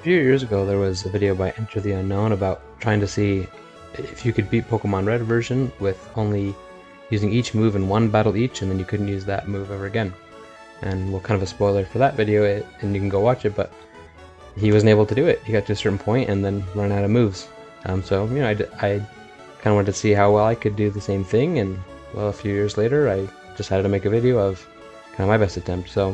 few years ago, there was a video by Enter the Unknown about trying to see if you could beat Pokemon Red version with only using each move in one battle each, and then you couldn't use that move ever again. And well, kind of a spoiler for that video, and you can go watch it, but he wasn't able to do it. He got to a certain point and then ran out of moves. So, you know, I kind of wanted to see how well I could do the same thing, and well, a few years later, I decided to make a video of kind of my best attempt. So,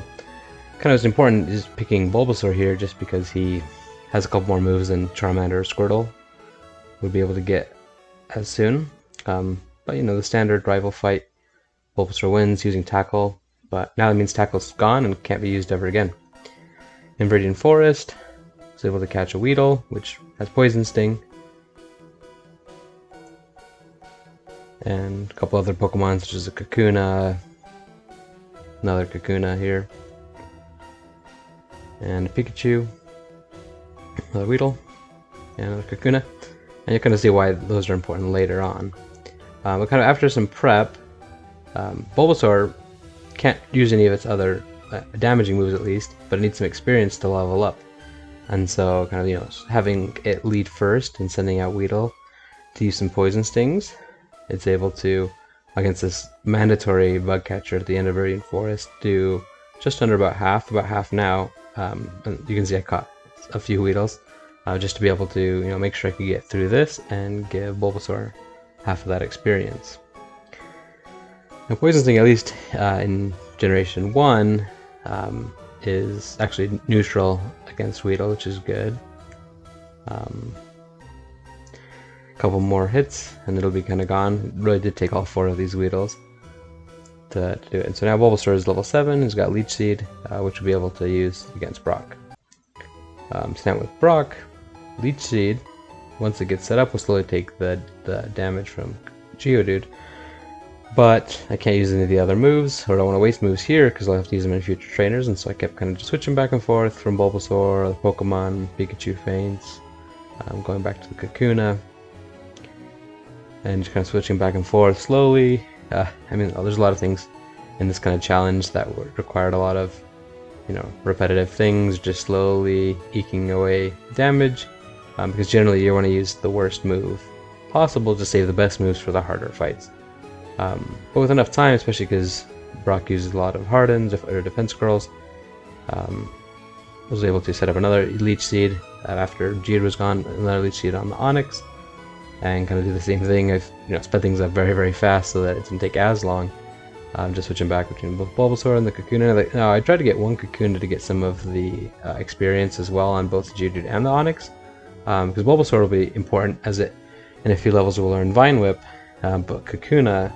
kind of was important is picking Bulbasaur here, just because he has a couple more moves than Charmander or Squirtle would be able to get as soon. But you know, the standard rival fight, Bulbasaur wins using Tackle, but now that means Tackle's gone and can't be used ever again. In Viridian Forest, is able to catch a Weedle, which has Poison Sting, and a couple other Pokemon such as a Kakuna, another Kakuna here, and a Pikachu, another Weedle, and another Kakuna. And you kind of see why those are important later on. But kind of after some prep, Bulbasaur can't use any of its other damaging moves at least, but it needs some experience to level up. And so kind of, you know, having it lead first and sending out Weedle to use some Poison Stings, it's able to, against this mandatory bug catcher at the end of Viridian Forest, do just under about half now. And you can see I caught a few Weedles, just to be able to, you know, make sure I could get through this and give Bulbasaur half of that experience. Now, Poison Sting, at least in Generation 1, is actually neutral against Weedle, which is good. A couple more hits and it'll be kind of gone. It really did take all 4 of these Weedles to do it. And so now Bulbasaur is level 7, he's got Leech Seed, which we'll be able to use against Brock. So now with Brock, Leech Seed, once it gets set up, will slowly take the damage from Geodude. But I can't use any of the other moves, or I don't want to waste moves here because I'll have to use them in future trainers, and so I kept kind of just switching back and forth from Bulbasaur, the Pokemon, Pikachu Faints, going back to the Kakuna, and just kind of switching back and forth slowly. I mean, there's a lot of things in this kind of challenge that required a lot of, you know, repetitive things, just slowly eking away damage, because generally you want to use the worst move possible to save the best moves for the harder fights. But with enough time, especially because Brock uses a lot of Hardens or Defense Scrolls, I was able to set up another Leech Seed after Geodude was gone, another Leech Seed on the Onix, and kind of do the same thing. I've, you know, sped things up very, very fast so that it doesn't take as long. Just switching back between both Bulbasaur and the Kakuna. Now, I tried to get one Kakuna to get some of the experience as well on both Geodude and the Onix, because Bulbasaur will be important as it, in a few levels, will learn Vine Whip, but Kakuna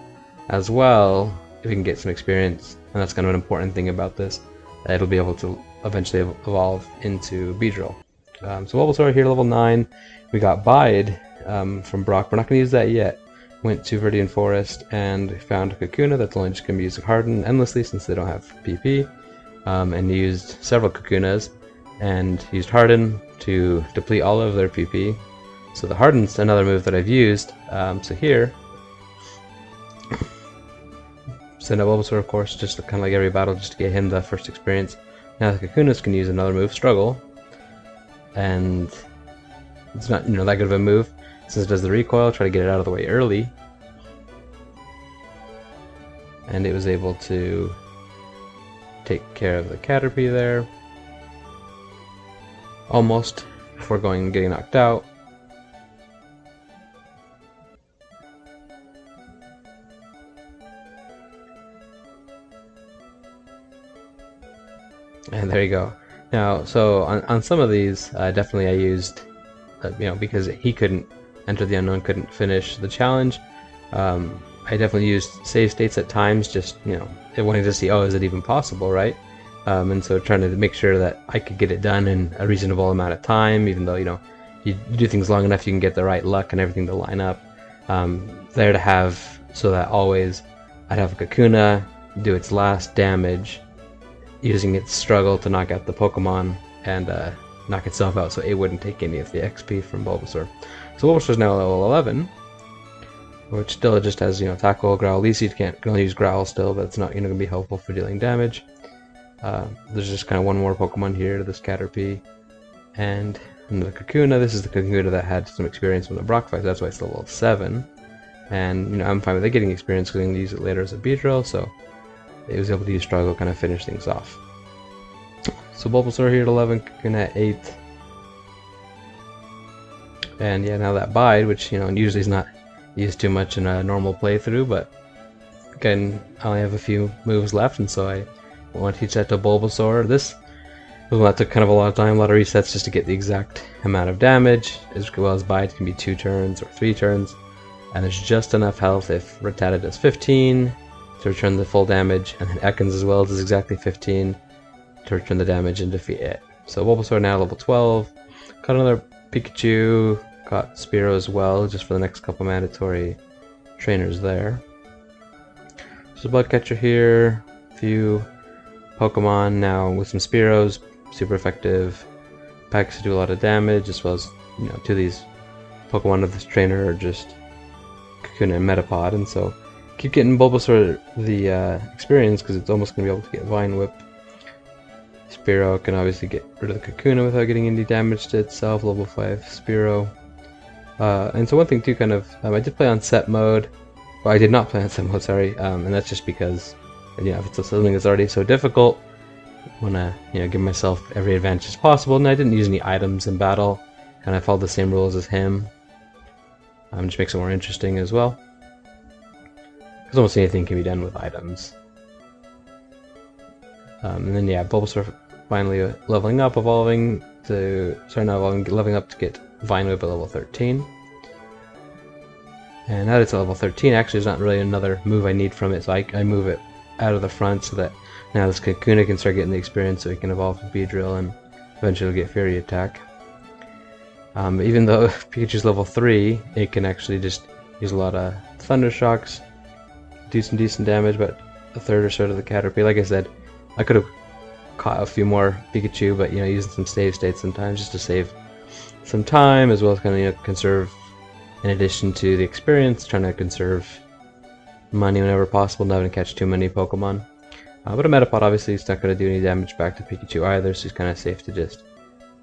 as well, if we can get some experience, and that's kind of an important thing about this, it'll be able to eventually evolve into Beedrill. So Bulbasaur here, level 9. We got Bide from Brock. We're not going to use that yet. Went to Viridian Forest and found a Kakuna that's only just going to be used to Harden endlessly since they don't have PP, and used several Kakunas and used Harden to deplete all of their PP. So the Harden's another move that I've used. So here, send out Bulbasaur, of course, just kind of like every battle, just to get him the first experience. Now the Kakunas can use another move, Struggle, and it's not, you know, that good of a move. Since it does the recoil, try to get it out of the way early, and it was able to take care of the Caterpie there, almost, before getting knocked out. And there you go. Now, so on some of these, definitely I used, you know, because he couldn't, Enter the Unknown couldn't finish the challenge, I definitely used save states at times, just, you know, wanting to see, oh, is it even possible, right? And so trying to make sure that I could get it done in a reasonable amount of time, even though, you know, you do things long enough, you can get the right luck and everything to line up. There to have, so that always I'd have a Kakuna do its last damage, using its Struggle to knock out the Pokemon and knock itself out, so it wouldn't take any of the XP from Bulbasaur. So Bulbasaur's now level 11, which still just has, you know, Tackle, Growl, Leech Seed. Can only use Growl still, but it's not, you know, going to be helpful for dealing damage. There's just kind of one more Pokemon here to this Caterpie. And another Kakuna. This is the Kakuna that had some experience from the Brock fight, so that's why it's level 7. And you know, I'm fine with it getting experience because I'm going to use it later as a Beedrill, so it was able to use Struggle, kind of finish things off. So Bulbasaur here at 11, Kakuna at 8. And yeah, now that Bide, which you know usually is not used too much in a normal playthrough, but again, I only have a few moves left, and so I want to teach that to Bulbasaur. This was one that took kind of a lot of time, a lot of resets just to get the exact amount of damage, as well as Bide can be 2 turns or 3 turns. And there's just enough health if Rattata does 15 to return the full damage, and then Ekans as well does exactly 15 to return the damage and defeat it. So Bulbasaur now level 12. Got another Pikachu, got Spearow as well, just for the next couple mandatory trainers there. There's a Bloodcatcher here, a few Pokemon now with some Spearows, super effective. Packs do a lot of damage, as well as, you know, 2 of these Pokemon of this trainer are just Kakuna and Metapod, and so keep getting Bulbasaur the experience because it's almost going to be able to get Vine Whip. Spearow can obviously get rid of the Kakuna without getting any damage to itself, level 5 Spearow. And so one thing too, kind of, I did play on set mode. Well, I did not play on set mode, sorry, and that's just because, you know, if it's something that's already so difficult, I want to, you know, give myself every advantage as possible. And I didn't use any items in battle, and I followed the same rules as him. Just makes it more interesting as well. Because almost anything can be done with items. And then yeah, Bulbasaur finally leveling up, evolving to, sorry, not evolving, leveling up to get Vine Whip at level 13. And now that it's at level 13, actually there's not really another move I need from it, so I move it out of the front so that now this Kakuna can start getting the experience so he can evolve to Beedrill and eventually get Fury Attack. Even though Pikachu's level 3, it can actually just use a lot of Thunder Shocks, do some decent damage, but a third or so to the Caterpie. Like I said, I could have caught a few more Pikachu, but you know, using some save states sometimes just to save some time, as well as kind of, you know, conserve, in addition to the experience, trying to conserve money whenever possible, not having to catch too many Pokemon. But a Metapod obviously is not going to do any damage back to Pikachu either, so it's kind of safe to just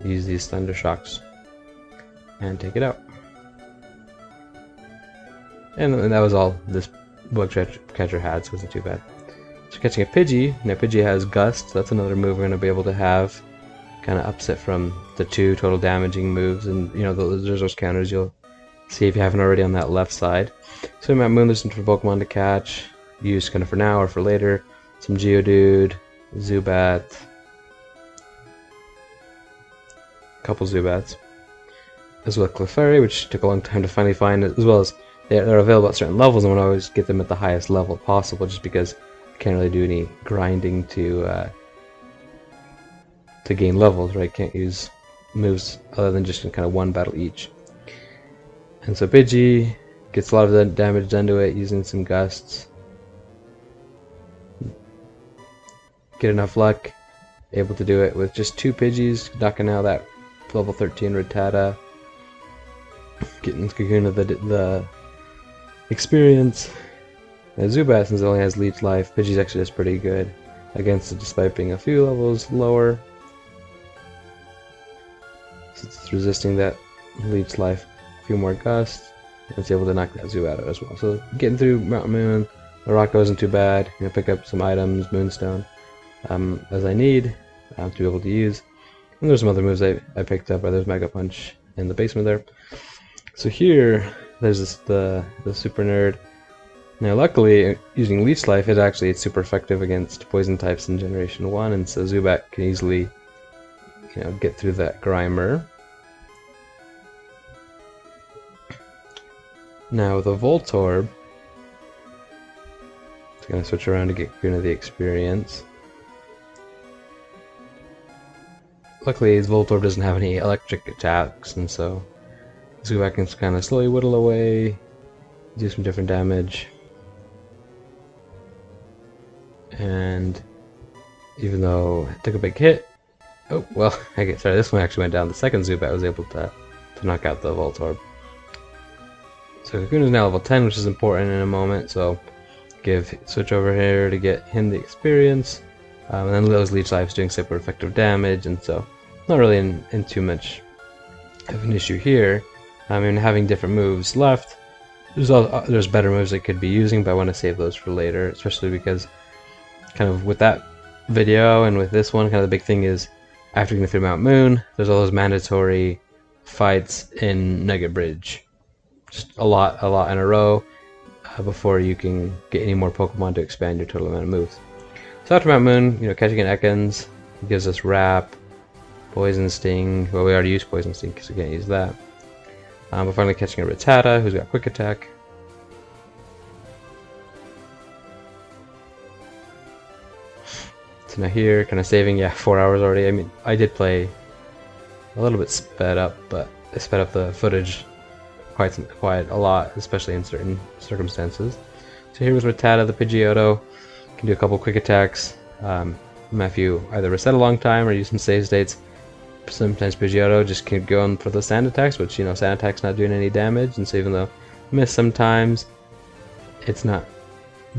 use these Thunder Shocks and take it out. And that was all this Bloodcatcher had, so it wasn't too bad. So catching a Pidgey, now Pidgey has Gust, so that's another move we're going to be able to have. Kind of upset from the 2 total damaging moves, and you know, there's those counters you'll see if you haven't already on that left side. So we might moon this into Pokemon to catch, use kind of for now or for later. Some Geodude, Zubat, a couple Zubats, as well as Clefairy, which took a long time to finally find, as well as they're available at certain levels, and I want to always get them at the highest level possible, just because I can't really do any grinding to gain levels, right? Can't use moves other than just in kind of one battle each. And so Pidgey gets a lot of the damage done to it using some Gusts. Get enough luck, able to do it with just 2 Pidgeys, knocking out that level 13 Rattata, getting Kakuna the experience. Now Zubat, since it only has Leech Life, Pidgey's actually just pretty good against it, despite being a few levels lower. So it's resisting that Leech Life, a few more Gusts, and it's able to knock that Zubat out as well. So getting through Mountain Moon, the rock isn't too bad. You know, pick up some items, Moonstone, as I need to be able to use. And there's some other moves I picked up. There's Mega Punch in the basement there. So here, there's the Super Nerd. Now luckily, using Leech Life, it's super effective against poison types in Generation 1, and so Zubat can easily, you know, get through that Grimer. Now with a Voltorb, it's going to switch around to get Kakuna the experience. Luckily, his Voltorb doesn't have any electric attacks, and so Zubat can kind of slowly whittle away, do some different damage. And even though it took a big hit, oh well, okay, sorry, this one actually went down. The second Zubat was able to knock out the Voltorb. So Kakuna is now level 10, which is important in a moment, so switch over here to get him the experience. And then those Leech Life is doing super effective damage, and so not really in too much of an issue here. I mean, having different moves left, there's better moves I could be using, but I want to save those for later, especially because kind of with that video and with this one, kind of the big thing is after getting through Mount Moon, there's all those mandatory fights in Nugget Bridge. Just a lot in a row before you can get any more Pokemon to expand your total amount of moves. So after Mount Moon, catching an Ekans gives us Wrap, Poison Sting. Well, we already used Poison Sting because we can't use that. But finally catching a Rattata, who's got Quick Attack. So now here, kind of saving, 4 hours already. I mean, I did play a little bit sped up, but I sped up the footage quite a lot, especially in certain circumstances. So here was Rattata, the Pidgeotto. Can do a couple quick attacks. If you either reset a long time or use some save states, sometimes Pidgeotto just keep going for the sand attacks, which sand attack's not doing any damage, and so even though miss sometimes, it's not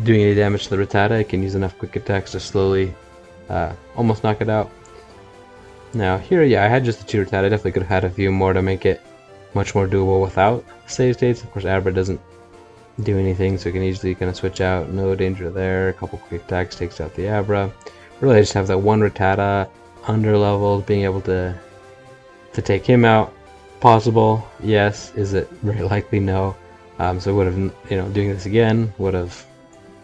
doing any damage to the Rattata. It can use enough quick attacks to slowly almost knock it out. Now here, I had just the 2 Rattata. I definitely could have had a few more to make it much more doable without save states. Of course, Abra doesn't do anything, so you can easily kind of switch out. No danger there. A couple quick attacks takes out the Abra. Really, I just have that one Rattata under leveled, being able to take him out. Possible, yes. Is it very likely? No. So would have, doing this again would have,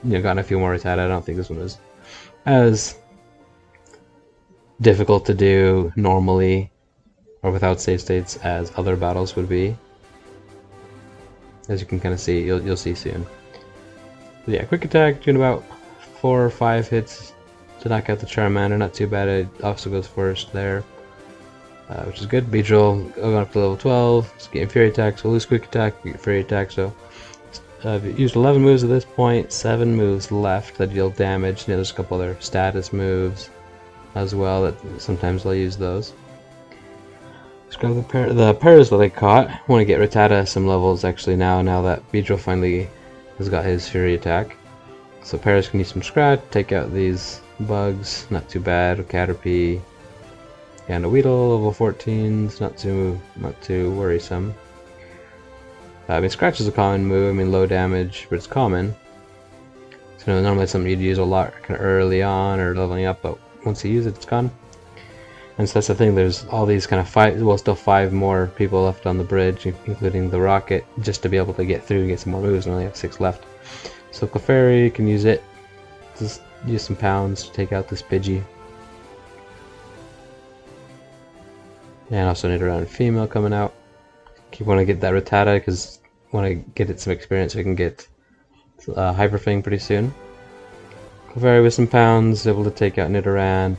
gotten a few more Rattata. I don't think this one was as difficult to do normally or without save states as other battles would be. As you can kind of see, you'll see soon. But yeah, quick attack doing about 4 or 5 hits to knock out the Charmander. Not too bad. It also goes first there, which is good. Beedrill going up to level 12. It's getting Fury Attack, so lose quick attack, you get Fury Attack. So I've used 11 moves at this point. 7 moves left that deal damage. There's a couple other status moves as well that sometimes I'll use those. Let's grab the pairs that I caught. I want to get Rattata some levels actually now that Beedrill finally has got his Fury Attack. So Paras can use some Scratch, take out these bugs, not too bad. Caterpie and a Weedle, level 14's not too worrisome. I mean, Scratch is a common move. I mean, low damage, but it's common. So normally it's something you'd use a lot kind of early on or leveling up, but once you use it, it's gone. And so that's the thing, there's all these kind of still 5 more people left on the bridge, including the Rocket, just to be able to get through and get some more moves, and only have 6 left. So Clefairy can use it, just use some pounds to take out this Pidgey. And also Nidoran female coming out. Keep want to get that Rattata because want to get it some experience so we can get Hyper Fang pretty soon. Clefairy with some pounds, able to take out Nidoran.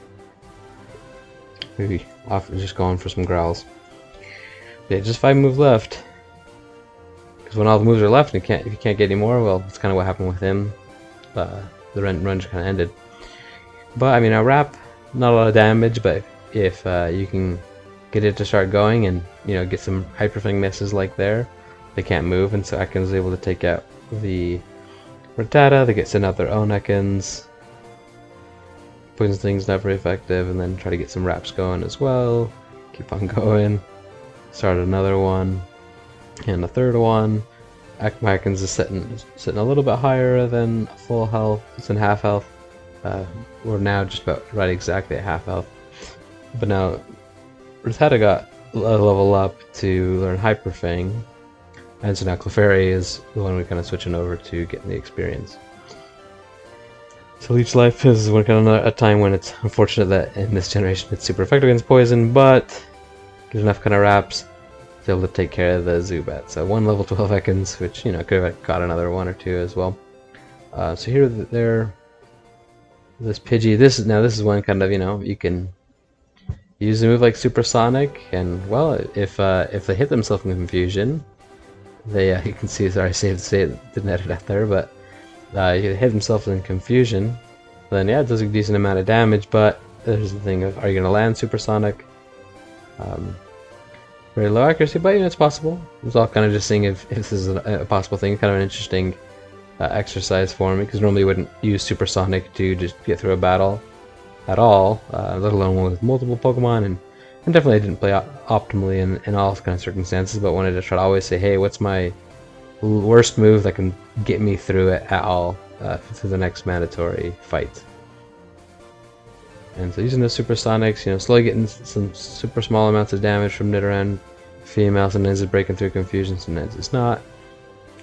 Maybe off just going for some growls. Yeah, just 5 moves left. Because when all the moves are left, and if you can't get any more, well, that's kind of what happened with him. The run just kind of ended. But I mean, a Wrap, not a lot of damage, but if you can get it to start going and get some Hyper Fang misses like there, they can't move, and so Ekans is able to take out the Rattata. They get sent out their own Ekans. Poison Sting's not very effective, and then try to get some Wraps going as well. Keep on going. Start another one, and a third one. Ekans is sitting a little bit higher than full health. It's in half health. We're now just about right exactly at half health. But now Rattata got a level up to learn Hyper Fang, and so now Clefairy is the one we're kind of switching over to getting the experience. So Leech Life is kind of a time when it's unfortunate that in this generation it's super effective against poison, but get enough kind of Wraps to be able to take care of the Zubat. So 1 level 12 Ekans, which could have got another 1 or 2 as well. So here this Pidgey. This is one kind of you can use a move like Supersonic, and well, if they hit themselves in confusion, they you can see. Sorry, I saved the state, didn't edit out there, but. You hit themselves in confusion, then yeah, it does a decent amount of damage, but there's the thing of, are you going to land Supersonic? Very low accuracy, but it's possible. It's all kind of just seeing if this is a possible thing, kind of an interesting exercise for me, because normally you wouldn't use Supersonic to just get through a battle at all, let alone one with multiple Pokemon, and And definitely I didn't play optimally in all kind of circumstances, but wanted to try to always say, hey, what's my worst move that can get me through it at all through the next mandatory fight. And so using the supersonics, you know, slowly getting some super small amounts of damage from Nidoran female. Sometimes it's breaking through confusion, sometimes it's not.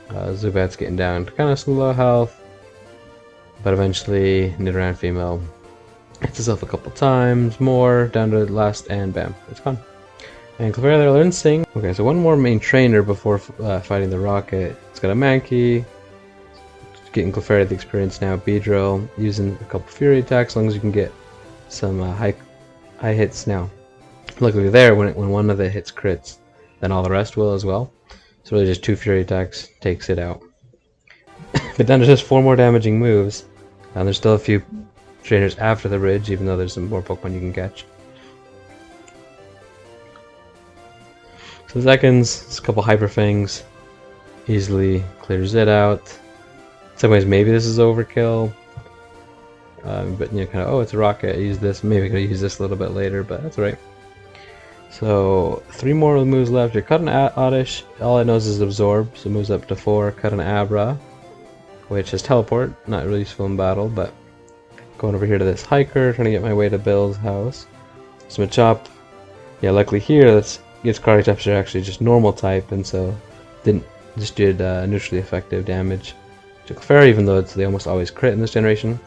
Zubat's getting down to kind of low health, but eventually Nidoran female hits itself a couple times more, down to the last, and bam, it's gone. And Clefairy there learns Sing. Okay, so one more main trainer before fighting the Rocket. It's got a Mankey. Getting Clefairy the experience now. Beedrill, using a couple Fury attacks, as long as you can get some high hits now. Luckily there, when one of the hits crits, then all the rest will as well. So really just 2 Fury attacks takes it out. But down to just 4 more damaging moves. And there's still a few trainers after the ridge, even though there's some more Pokemon you can catch. So Zekins, a couple Hyper Fangs, easily clears it out. In some ways maybe this is overkill. But you know, kind of, oh, it's a Rocket, I use this, maybe I could use this a little bit later, but that's alright. So 3 more moves left. You're Cut an Oddish, all it knows is Absorb, so it moves up to 4. Cut an Abra, which is Teleport, not really useful in battle, but going over here to this Hiker, trying to get my way to Bill's house. So Machop, yeah, luckily here, its Karate types are actually just normal type, and so did neutrally effective damage to Clefairy, even though they almost always crit in this generation.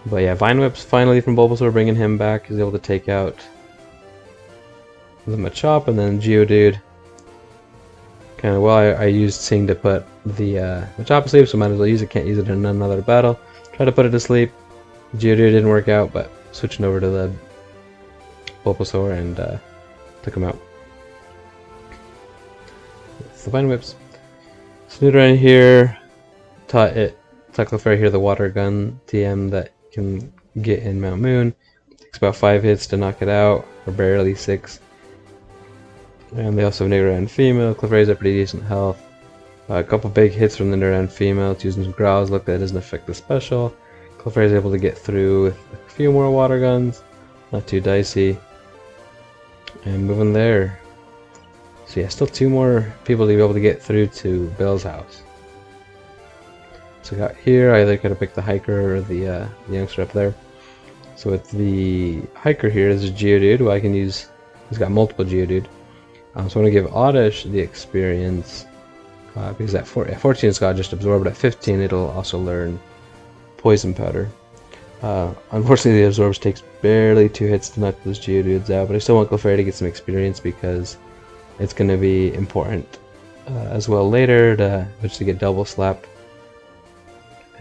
But yeah, Vine Whip's finally from Bulbasaur, bringing him back. He's able to take out the Machop, and then Geodude. Kind of, well, I used Sing to put the Machop to sleep, so might as well use it. Can't use it in another battle. Try to put it to sleep. Geodude didn't work out, but switching over to the Bulbasaur and took him out. It's the Vine Whips. Nidoran here taught Clefairy here the Water Gun TM that you can get in Mount Moon. Takes about 5 hits to knock it out, or barely 6. And they also have Nidoran female. Clefairy's at pretty decent health. A couple big hits from the Nidoran female. It's using some Growls. Look, that doesn't affect the special. Clefairy's able to get through with a few more Water Guns. Not too dicey. And moving there. So yeah, still 2 more people to be able to get through to Bill's house. So I got here, I either could have picked the Hiker or the youngster up there. So with the Hiker here, there's a Geodude who I can use. He's got multiple Geodude. So I'm going to give Oddish the experience, because at 14 it's got just Absorb, but at 15 it'll also learn Poison Powder. Unfortunately the Absorbs takes barely 2 hits to knock those Geodudes out, but I still want Clefairy to get some experience because it's going to be important as well later to eventually get Double Slap.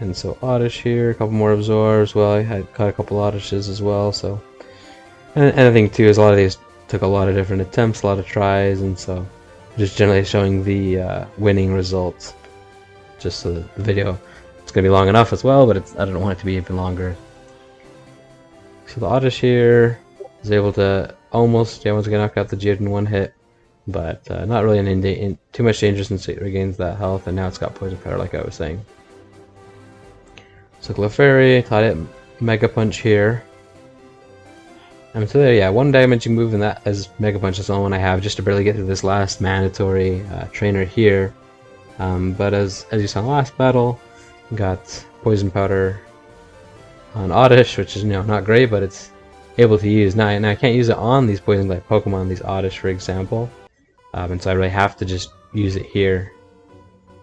And so Oddish here, a couple more Absorbs. Well, I had caught a couple Oddishes as well, so. And I think too is a lot of these took a lot of different attempts, a lot of tries, and so just generally showing the winning results. Just so the video, it's going to be long enough as well, but I don't want it to be even longer. So the Oddish here is able to almost, once again knock out the Geodude in 1 hit, but not really in too much danger since it regains that health, and now it's got Poison Powder like I was saying. So Clefairy taught it Mega Punch here. And so there, yeah, 1 damaging move, and that is Mega Punch is the only one I have just to barely get through this last mandatory trainer here. But as you saw in the last battle, got Poison Powder on Oddish, which is not great, but it's able to use. Now I can't use it on these Poison type Pokemon, these Oddish for example, and so I really have to just use it here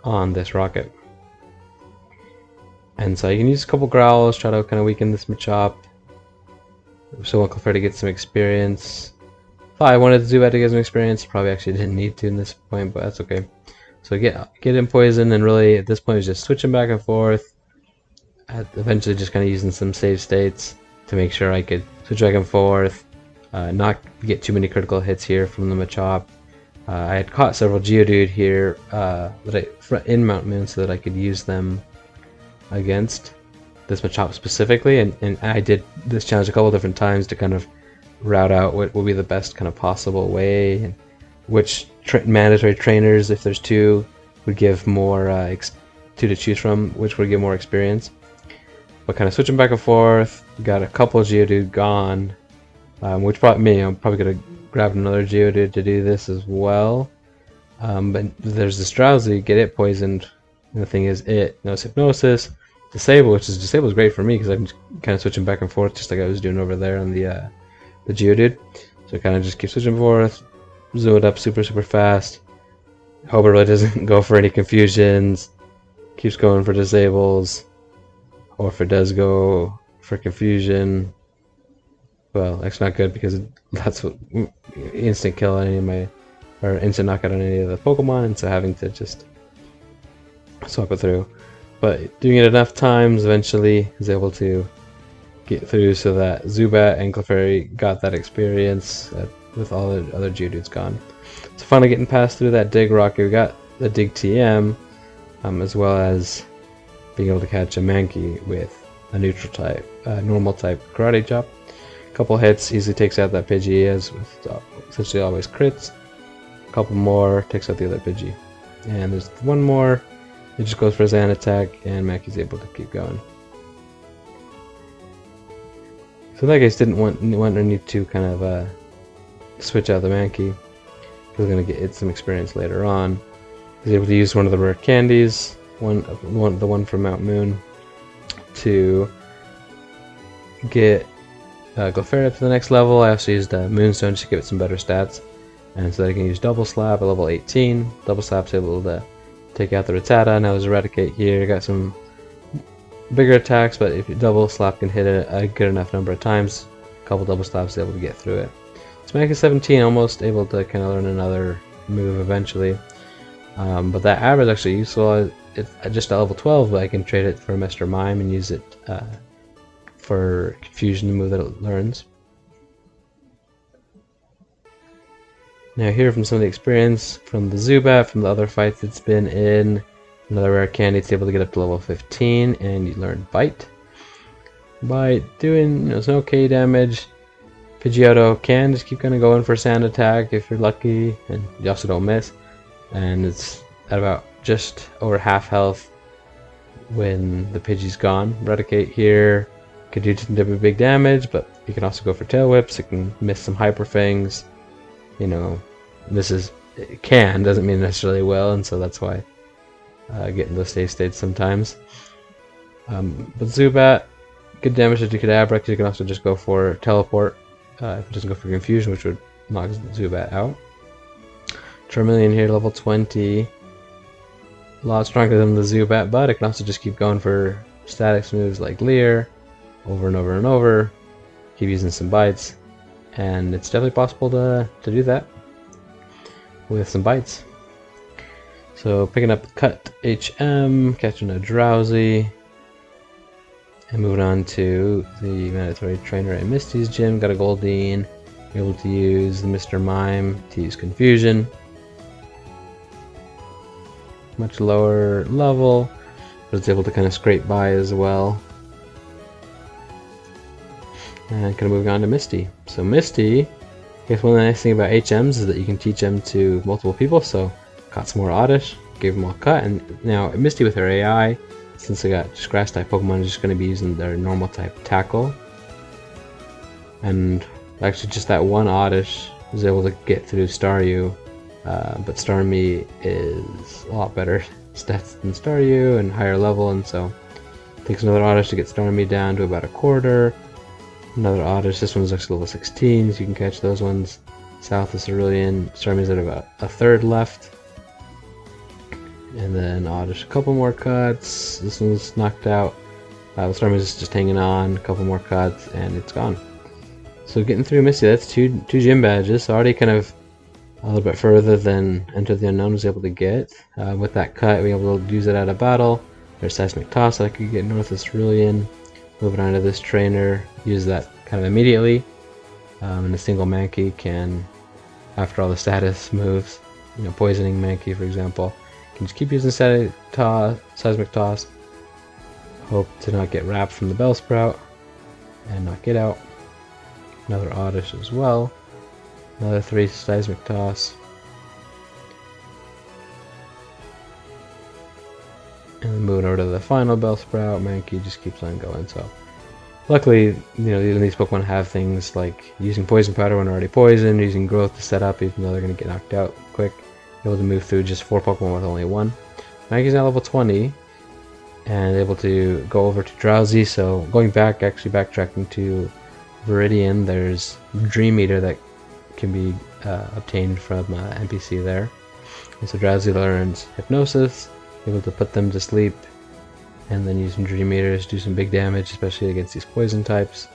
on this Rocket. And so you can use a couple Growls, try to kind of weaken this Machop. So I want Clefairy to get some experience. Thought I wanted Zubat to get some experience. Probably actually didn't need to in this point, but that's okay. So get in Poison, and really at this point is just switching back and forth. Eventually just kind of using some save states to make sure I could switch back and forth, not get too many critical hits here from the Machop. I had caught several Geodude here in Mount Moon so that I could use them against this Machop specifically, and I did this challenge a couple different times to kind of route out what will be the best kind of possible way, and which mandatory trainers, if there's 2, would give more 2 to choose from, which would give more experience. But kind of switching back and forth, got a couple Geodude gone, which brought me, I probably could have grabbed another Geodude to do this as well. But there's this Drowsy, get it poisoned. And the thing is, it knows Hypnosis. Disable, which is Disable is great for me because I'm kind of switching back and forth just like I was doing over there on the Geodude. So kind of just keep switching forth, zoom it up super fast. Hope it really doesn't go for any confusions. Keeps going for disables, or if it does go for confusion, well, that's not good because that's what instant kill on any of my, or instant knockout on any of the Pokemon, and so having to just swap it through. But doing it enough times, eventually is able to get through so that Zubat and Clefairy got that experience with all the other Geodudes gone. So finally getting past through that Dig Rock, we got the Dig TM, as well as being able to catch a Mankey with a neutral type, normal type Karate Chop. A couple hits easily takes out that Pidgey, as with essentially always crits. A couple more takes out the other Pidgey. And there's one more, it just goes for his Sand Attack, and Mankey's able to keep going. So in that case, didn't want or need to kind of switch out the Mankey. We're going to get some experience later on. He's able to use one of the rare candies, the one from Mount Moon, to get Clefairy up to the next level. I also used Moonstone just to give it some better stats, and so that I can use Double Slap at level 18. Double Slap's able to take out the Rattata. Now there's Eradicate here. Got some bigger attacks, but if you Double Slap can hit it a good enough number of times, a couple Double Slaps able to get through it. So Mankey 17, almost able to kind of learn another move eventually. But that Abra is actually useful. It's just at level 12, but I can trade it for Mr. Mime and use it for Confusion, the move that it learns. Now here from some of the experience from the Zubat, from the other fights it's been in, another rare candy, it's able to get up to level 15, and you learn Bite. By doing some okay damage, Pidgeotto can just keep kind of going for Sand Attack if you're lucky, and you also don't miss. And it's at about just over half health when the Pidgey's gone. Eradicate here could do some big damage, but you can also go for Tail Whips. It can miss some Hyper Fangs. It can, doesn't mean necessarily will, and so that's why getting those save states sometimes. But Zubat, good damage to Kadabra. You can also just go for Teleport if it doesn't go for Confusion, which would knock Zubat out. Charmeleon here, level 20. A lot stronger than the Zubat, but it can also just keep going for statics moves like Leer over and over and over. Keep using some bites, and it's definitely possible to do that with some bites. So picking up Cut HM, catching a Drowsy, and moving on to the mandatory trainer at Misty's gym. Got a Goldeen, able to use the Mr. Mime to use Confusion. Much lower level, but it's able to kind of scrape by as well. And kind of moving on to Misty. So Misty, I guess one of the nice things about HMs is that you can teach them to multiple people. So caught some more Oddish, gave them all Cut, and now Misty with her AI, since they got just Grass type Pokemon, is just going to be using their normal type Tackle. And actually just that one Oddish was able to get through Staryu. But Starmie is a lot better stats than Staryu and higher level, and so it takes another Oddish to get Starmie down to about a quarter. Another Oddish, this one's actually level 16, so you can catch those ones south of Cerulean. Starmie's at about a third left. And then Oddish, a couple more cuts. This one's knocked out. Starmie's just hanging on, a couple more cuts, and it's gone. So getting through Misty, that's two gym badges, so already kind of a little bit further than Enter the Unknown was able to get. With that cut, we were able to use it out of battle. There's Seismic Toss that I could get north of Cerulean. Moving on to this trainer, use that kind of immediately. And a single Mankey can, after all the status moves, poisoning Mankey for example, can just keep using Seismic Toss. Hope to not get wrapped from the Bellsprout and knock it out. Another Oddish as well. Another 3 Seismic Toss. And moving over to the final Bellsprout, Mankey just keeps on going. So Luckily, you know, even these Pokemon have things like using Poison Powder when already poisoned, using Growth to set up even though they're going to get knocked out quick, able to move through just 4 Pokemon with only 1. Mankey's now level 20, and able to go over to Drowsy, so going back, actually backtracking to Viridian, there's Dream Eater that can be obtained from NPC there. And so Drowsy learns Hypnosis, able to put them to sleep, and then using Dream Eaters do some big damage, especially against these poison types.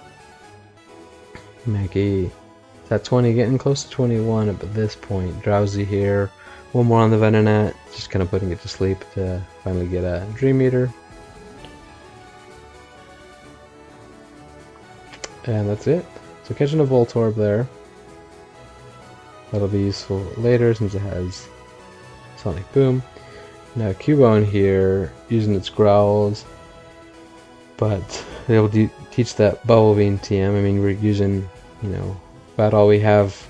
Mankey is at 20, getting close to 21 at this point. Drowsy here, one more on the Venonat, just kind of putting it to sleep to finally get a Dream Eater. And that's it. So catching a Voltorb there. That'll be useful later since it has Sonic Boom. Now Cubone here, using its growls, but able to teach that Bubble Beam TM. I mean, we're using, you know, about all we have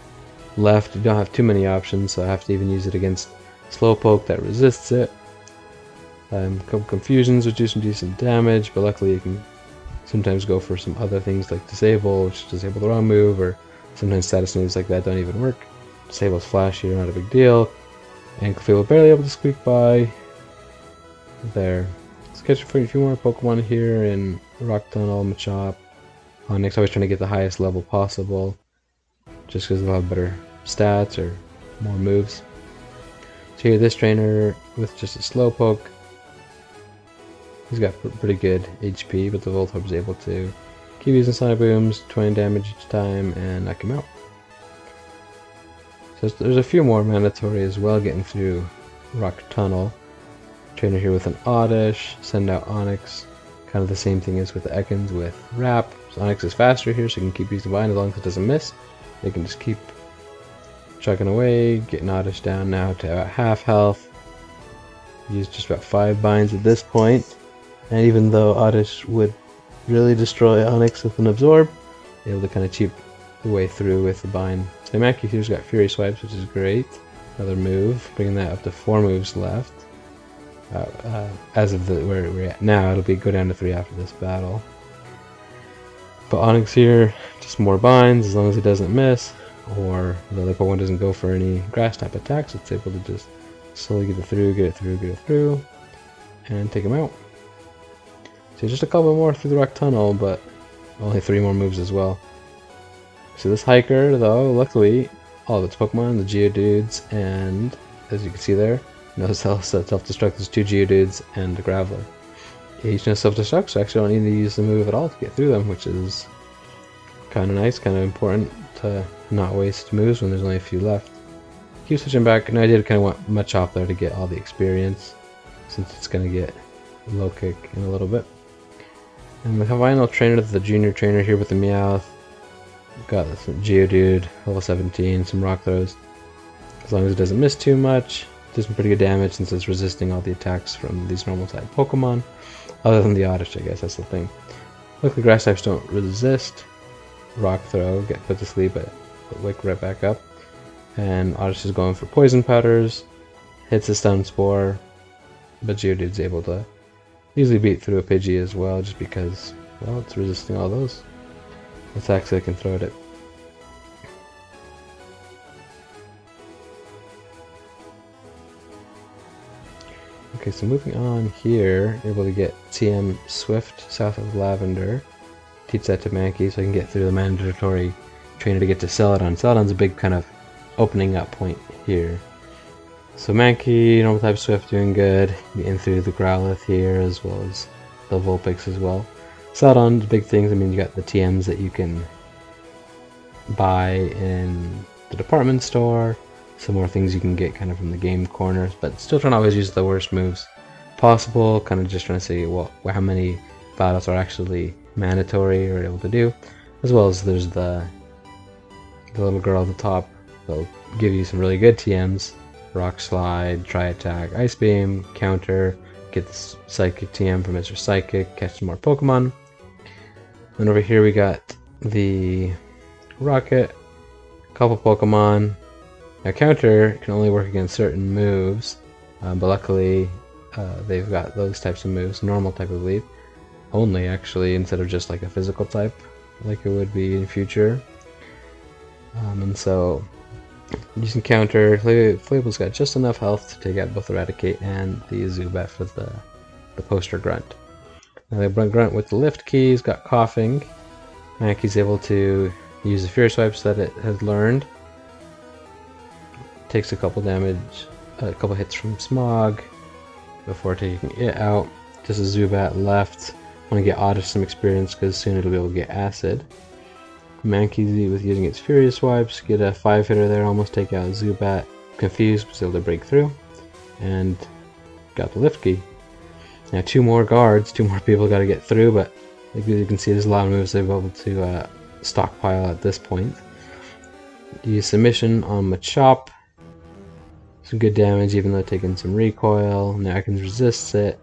left. We don't have too many options, so I have to even use it against Slowpoke that resists it. Couple Confusions, which do some decent damage, but luckily you can sometimes go for some other things like Disable, which disable the wrong move, or sometimes status moves like that don't even work. Disable's Flash here, not a big deal. And Clefable barely able to squeak by. There. Let's catch a few more Pokemon here in Rock Tunnel, Machop. Onix, always trying to get the highest level possible, just because they'll have better stats or more moves. So here, this trainer with just a Slowpoke. He's got pretty good HP, but the Voltorb is able to keep using Sonic Booms, 20 damage each time, and knock him out. So there's a few more mandatory as well getting through Rock Tunnel. Trainer here with an Oddish, send out Onix. Kind of the same thing as with the Ekans with Wrap. So Onix is faster here, so you can keep using Bind as long as it doesn't miss. They can just keep chugging away, getting Oddish down now to about half health. Use just about 5 binds at this point. And even though Oddish would really destroy Onix with an Absorb, able to kind of cheap the way through with the bind. So Mankey here's got Fury Swipes, which is great. Another move, bringing that up to 4 moves left. As of where we're at now, it'll go down to 3 after this battle. But Onix here, just more binds as long as it doesn't miss, or the other Pokemon doesn't go for any grass type attacks, it's able to just slowly get it through, and take him out. So just a couple more through the Rock Tunnel, but only 3 more moves as well. So this Hiker, though, luckily, all of its Pokemon, the Geodudes, and as you can see there, no self-destruct, there's 2 Geodudes and a Graveler. Each no self-destruct, so actually I don't need to use the move at all to get through them, which is kind of nice, kind of important to not waste moves when there's only a few left. Keep switching back, and I did kind of want Machop there to get all the experience, since it's going to get low kick in a little bit. And the final trainer, the junior trainer here with the Meowth. Got this Geodude, level 17, some rock throws. As long as it doesn't miss too much, does some pretty good damage since it's resisting all the attacks from these normal type Pokemon. Other than the Oddish, I guess that's the thing. Luckily grass types don't resist rock throw, get put to sleep, but wake right back up. And Oddish is going for Poison Powders, hits a Stun Spore, but Geodude's able to easily beat through a Pidgey as well, just because, well, it's resisting all those attacks that can throw at it. Okay, so moving on here, able to get TM Swift south of Lavender. Teach that to Mankey so I can get through the mandatory trainer to get to Celadon. Celadon's a big kind of opening up point here. So Mankey, normal type Swift doing good. Getting through the Growlithe here as well as the Vulpix as well. Celadon's big things, I mean, you got the TMs that you can buy in the department store, some more things you can get kind of from the game corners, but still trying to always use the worst moves possible, kind of just trying to see how many battles are actually mandatory or able to do, as well as there's the little girl at the top that'll give you some really good TMs, Rock Slide, Tri Attack, Ice Beam, Counter, get the Psychic TM from Mr. Psychic, catch some more Pokemon. And over here we got the Rocket, a couple Pokemon. Now Counter can only work against certain moves, but luckily they've got those types of moves, normal type of lead. only, actually, instead of just like a physical type, like it would be in future. And so, using counter, Flavel's got just enough health to take out both Eradicate and the Zubat for the poster grunt. Now the grunt with the lift key has got coughing. Mankey's able to use the Furious Swipes that it has learned. Takes a couple damage, a couple hits from Smog before taking it out. Just a Zubat left. Want to get Oddish some experience because soon it'll be able to get Acid. Mankey with using its Furious Swipes, get a 5-hitter there, almost take out Zubat. Confused, but able to break through. And got the lift key. Now 2 more guards, 2 more people got to get through, but like you can see there's a lot of moves they're able to stockpile at this point. Use Submission on Machop. Some good damage even though taking some recoil. Now Ekans resists it,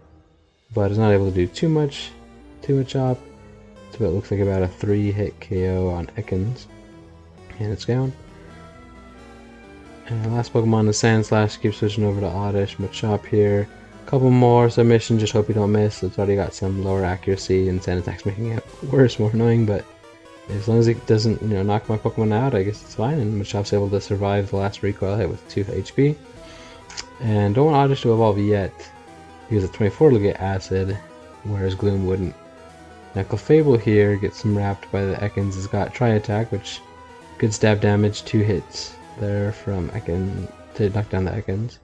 but is not able to do too much to Machop. So it looks like about a 3-hit KO on Ekans. And it's down. And last Pokemon is Sandslash. Keep switching over to Oddish. Machop here. Couple more submission, just hope you don't miss. It's already got some lower accuracy and Sand Attack's making it worse, more annoying, but as long as it doesn't, knock my Pokemon out, I guess it's fine. And Machop's able to survive the last recoil hit with 2 HP. And don't want Oddish to evolve yet, because at 24 it'll get Acid, whereas Gloom wouldn't. Now Clefable here gets some wrapped by the Ekans. It's got Tri-Attack, which good stab damage, 2 hits there from Ekans to knock down the Ekans.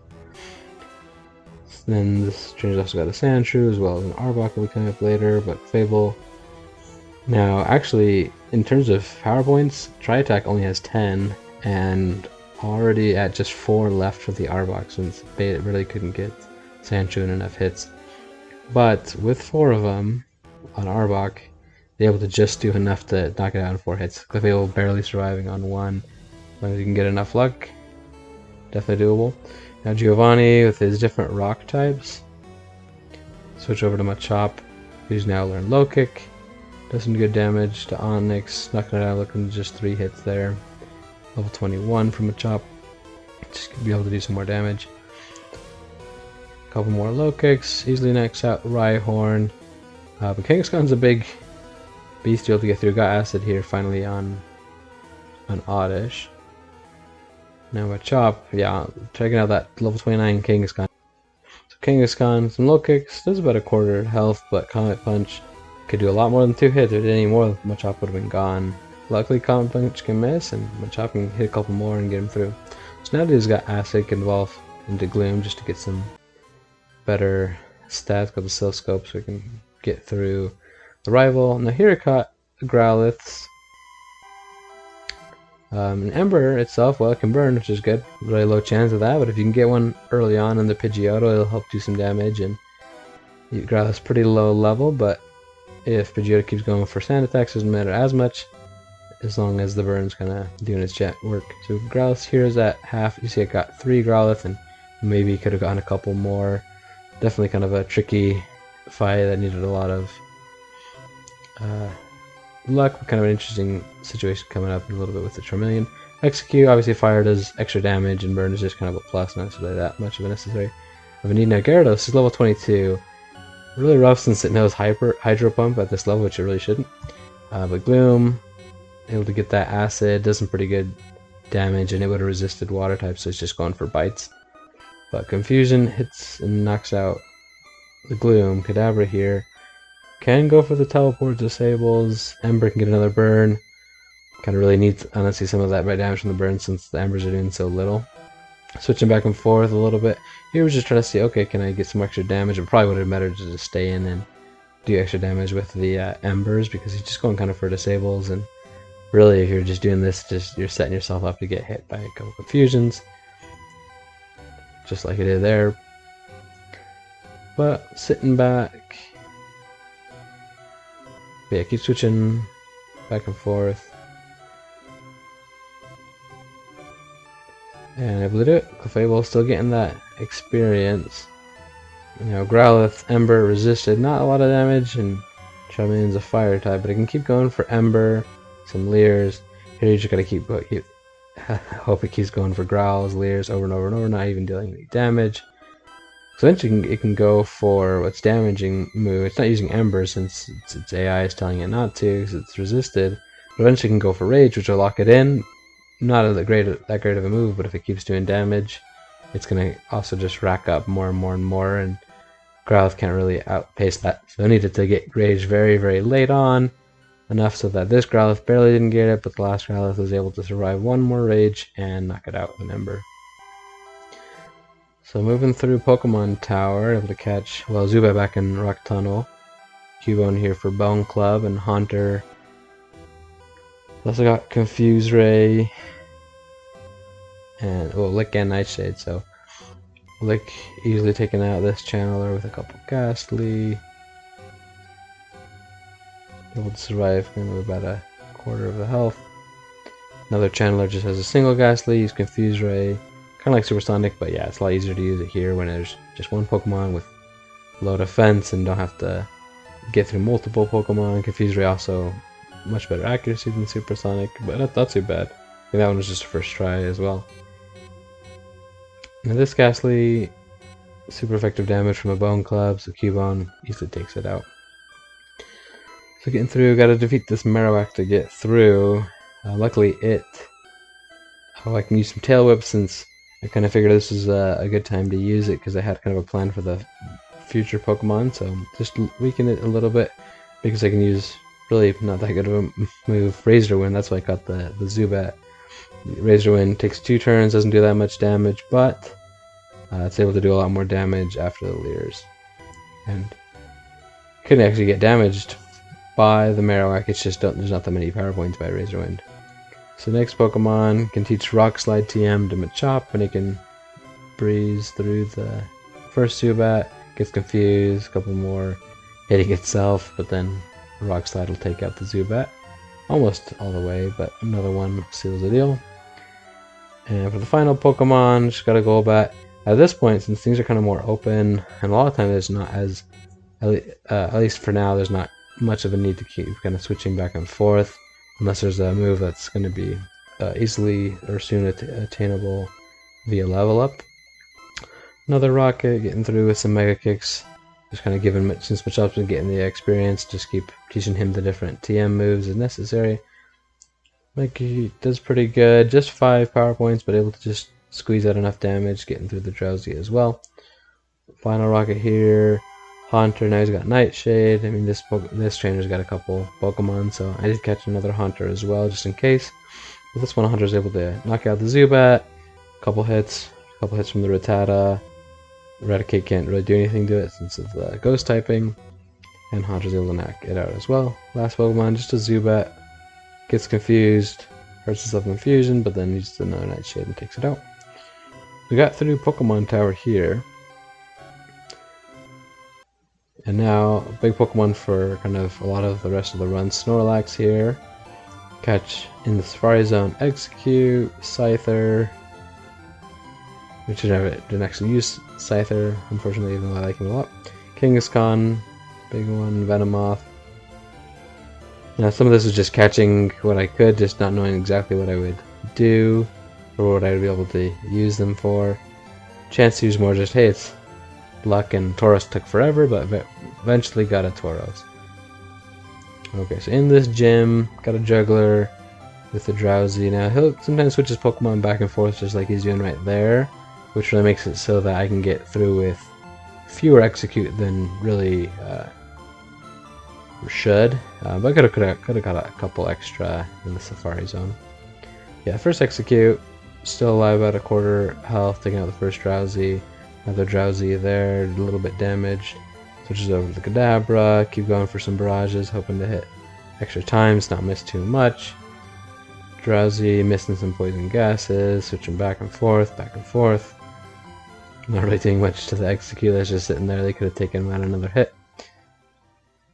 Then this trainer's also got a Sandshrew as well as an Arbok will be coming up later, but Fable. Now, actually, in terms of power points, Tri-Attack only has 10, and already at just 4 left for the Arbok, since they really couldn't get Sandshrew in enough hits. But with 4 of them on Arbok, they're able to just do enough to knock it out in 4 hits. Clefable barely surviving on 1. As long as you can get enough luck, definitely doable. Now Giovanni with his different rock types. Switch over to Machop, who's now learned Low Kick. Does some good damage to Onix, knocking it out, looking just 3 hits there. Level 21 from Machop. Just gonna be able to do some more damage. Couple more Low Kicks, easily knocks out Rhyhorn. But Kangaskhan's a big beast to be able to get through. Got Acid here finally on Oddish. Now Machop, yeah, checking out that level 29 Kangaskhan. So Kangaskhan, some Low Kicks, does about a quarter health, but Comet Punch could do a lot more than 2 hits. If it did any more, Machop would have been gone. Luckily Comet Punch can miss, and Machop can hit a couple more and get him through. So now he's got Acid, can evolve into Gloom just to get some better stats, got the Silph so we can get through the rival. Now here I caught Growlithe. And Ember itself, well, it can burn, which is good. Really low chance of that, but if you can get one early on in the Pidgeotto, it'll help do some damage. And Growlithe's pretty low level, but if Pidgeotto keeps going for Sand Attacks, doesn't matter as much, as long as the burn's kind of doing its jet work. So Growlithe here is at half. You see it got 3 Growlithe, and maybe could have gotten a couple more. Definitely kind of a tricky fight that needed a lot of luck, but kind of an interesting situation coming up in a little bit with the Charmeleon. Execute, obviously fire does extra damage, and burn is just kind of a plus, not necessarily that much of a necessary of a need. Now Gyarados is level 22. Really rough since it knows Hydro Pump at this level, which it really shouldn't. But Gloom, able to get that Acid, does some pretty good damage, and it would have resisted Water type, so it's just going for bites. But Confusion hits and knocks out the Gloom. Kadabra here can go for the Teleport, disables. Ember can get another burn. Kind of really needs, honestly, some of that bite damage from the burn since the Embers are doing so little. Switching back and forth a little bit. Here we're just trying to see, okay, can I get some extra damage? It probably would have mattered to just stay in and do extra damage with the Embers, because he's just going kind of for disables. And really, if you're just doing this, you're setting yourself up to get hit by a couple Confusions, just like it did there. But sitting back, yeah, keep switching back and forth. And able to do it. Clefable still getting that experience. Growlithe, Ember, resisted, not a lot of damage, and Charmeleon's a fire type, but it can keep going for Ember, some Leers. Here you just gotta keep hope it keeps going for Growls, Leers over and over and over, not even dealing any damage. So eventually it can go for what's damaging move. It's not using Ember since its AI is telling it not to because it's resisted. But eventually it can go for Rage, which will lock it in. Not that great of a move, but if it keeps doing damage, it's going to also just rack up more and more and more, and Growlithe can't really outpace that. So I needed to get Rage very, very late on, enough so that this Growlithe barely didn't get it, but the last Growlithe was able to survive one more Rage and knock it out with an Ember. So moving through Pokemon Tower, able to catch, well, Zubat back in Rock Tunnel, Cubone here for Bone Club, and Haunter. Also got Confuse Ray, and well, Lick and Nightshade, so Lick easily taking out this Channeler with a couple Ghastly. Able to survive kind of about a quarter of the health. Another Channeler just has a single Ghastly, use Confuse Ray. Kind of like Supersonic, but yeah, it's a lot easier to use it here when there's just one Pokemon with low defense and don't have to get through multiple Pokemon. Confuse Ray also much better accuracy than Supersonic, but not too bad. I think that one was just a first try as well. Now this Ghastly, super effective damage from a Bone Club, so Cubone easily takes it out. So getting through, gotta defeat this Marowak to get through. Luckily I can use some Tail Whip since I kind of figured this was a good time to use it because I had kind of a plan for the future Pokemon, so just weaken it a little bit because I can use really not that good of a move, Razor Wind. That's why I got the Zubat. Razor Wind takes 2 turns, doesn't do that much damage, but it's able to do a lot more damage after the Leers. And couldn't actually get damaged by the Marowak, it's just there's not that many power points by Razor Wind. So next Pokemon can teach Rock Slide TM to Machop, and he can breeze through the first Zubat, gets confused, a couple more hitting itself, but then Rock Slide will take out the Zubat. Almost all the way, but another one seals the deal. And for the final Pokemon, just gotta Golbat. At this point, since things are kind of more open, and a lot of times there's not at least for now, there's not much of a need to keep kind of switching back and forth, unless there's a move that's going to be easily or soon attainable via level up. Another Rocket, getting through with some Mega Kicks. Just kind of giving, since Machop's been getting the experience, just keep teaching him the different TM moves as necessary. Like, he does pretty good, just 5 power points, but able to just squeeze out enough damage, getting through the Drowsy as well. Final Rocket here, Haunter, now he's got Nightshade. I mean, this trainer's got a couple Pokemon, so I did catch another Haunter as well, just in case. With this one, Haunter's able to knock out the Zubat, a couple hits from the Rattata. Eradicate can't really do anything to it since of the Ghost typing, and Haunter's able to knock it out as well. Last Pokemon, just a Zubat, gets confused, hurts himself in fusion, but then uses another Nightshade and takes it out. We got through Pokemon Tower here. And now, a big Pokemon for kind of a lot of the rest of the run. Snorlax here. Catch in the Safari Zone, Execute, Scyther. Which didn't actually use Scyther, unfortunately, even though I like him a lot. Kangaskhan, big one, Venomoth. Now, some of this was just catching what I could, just not knowing exactly what I would do, or what I would be able to use them for. Chansey was more just, hey, it's luck, and Tauros took forever, but eventually got a Tauros. Okay, so in this gym, got a Juggler with the Drowsy. Now, he'll sometimes switch his Pokemon back and forth, just like he's doing right there, which really makes it so that I can get through with fewer Execute than really should. But I could have got a couple extra in the Safari Zone. Yeah, first Execute, still alive at a quarter health, taking out the first Drowsy. Another Drowsy there, a little bit damaged. Switches over to the Kadabra, keep going for some barrages, hoping to hit extra times, not miss too much. Drowsy, missing some poison gases, switching back and forth, Not really doing much to the Execute, that's just sitting there, they could have taken him out another hit.